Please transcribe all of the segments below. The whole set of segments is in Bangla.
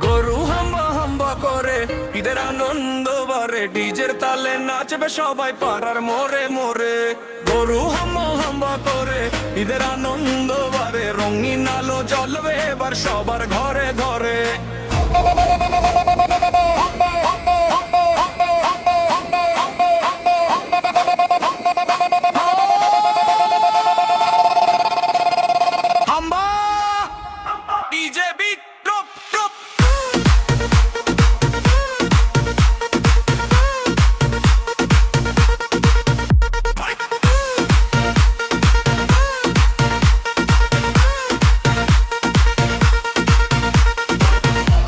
গরু হাম্বা হাম্বা করে ঈদের আনন্দ বারে, ডিজের তালে নাচবে সবাই পাড়ার মোরে মোরে। গরু হাম্বা হাম্বা করে ঈদের আনন্দ বারে, রঙিন আলো জ্বলবে এবার সবার ঘরে ঘরে। হাম্বা ডিজে বিট টপ টপ।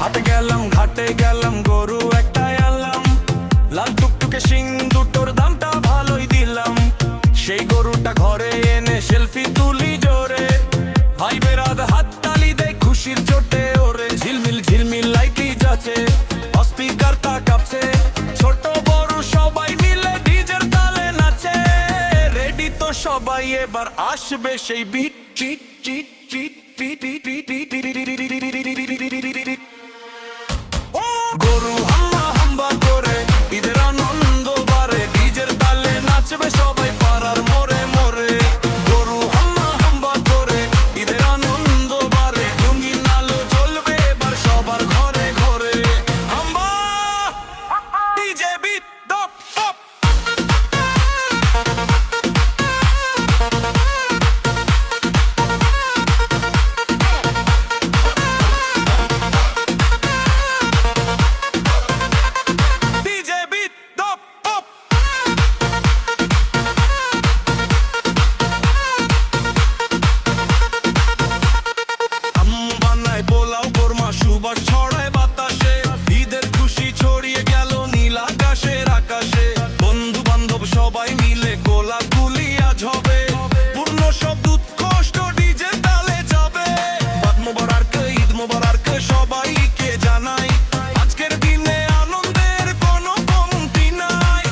হাটে গেলাম ঘাটে গেলাম গরু একটাই আনলাম, লাল টুকটুকে শিং দুটোর দামটা ভালোই দিলাম। সেই গরুটা ঘরে এনে সেলফি তুলি জোরে, ভাই বেরাদ হাত তালি দেয় খুশির চোটে ওরে। ঝিলমিল ঝিলমিল লাইটি যাচ্ছে, স্পিকার তা কাঁপছে, ছোট বড় সবাই মিলে ডিজের তালে নাচে। রেডি তো সবাই এবার আসবে সেই বিট চিট চিট চিট চিট চিট চিট। গরু হাম্বা হাম্বা করে ঈদের আনন্দ বারে, ডিজের তালে নাচবে সবাই পাড়ার মোরে মোরে। গরু হাম্বা হাম্বা করে ঈদের আনন্দ বারে, রঙিন আলো জ্বলবে এবার সবার ঘরে ঘরে। হাম্বা ডিজে বিট টপ টপ। ডিজে বিট টপ টপ। আম্মু বানায় পোলাও কোরমা, সুবাস ছড়ায় বাতাসে, ঈদের খুশি ছড়িয়ে গেল নীল আকাশের আকাশে। বন্ধু বান্ধব সবাই মিলে গোলাগুলি আজ হবে, পূর্ণ সব দুঃখ কষ্ট ডিজে তালে যাবে। বাদ মোবারক ঈদ মোবারক সবাইকে জানাই, আজকের দিনে আনন্দের কোনো কমতি নাই।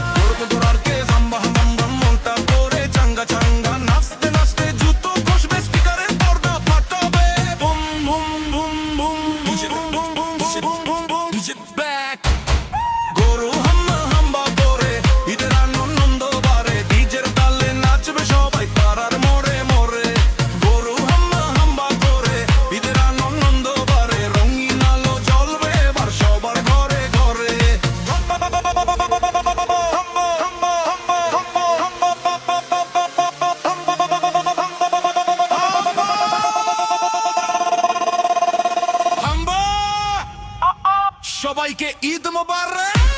গোরকে জাম্বা হাম্বা মনটা করে চাঙ্গা চাঙ্গা, নাচতে নাচতে জুতো ঘষবে, স্পিকারের পর্দা ফাটাবে। Boom boom boom boom boom boom boom boom boom boom DJ back. গরু হাম্বা হাম্বা করে ঈদের আনন্দ বারে, ডিজের তালে নাচবে সবাই পাড়ার মোরে মোরে। গরু হাম্বা হাম্বা করে ঈদের আনন্দ বারে, রঙিন আলো জ্বলবে এবার সবার ঘরে ঘরে। হাম্বা সবাইকে ঈদ মোবারক।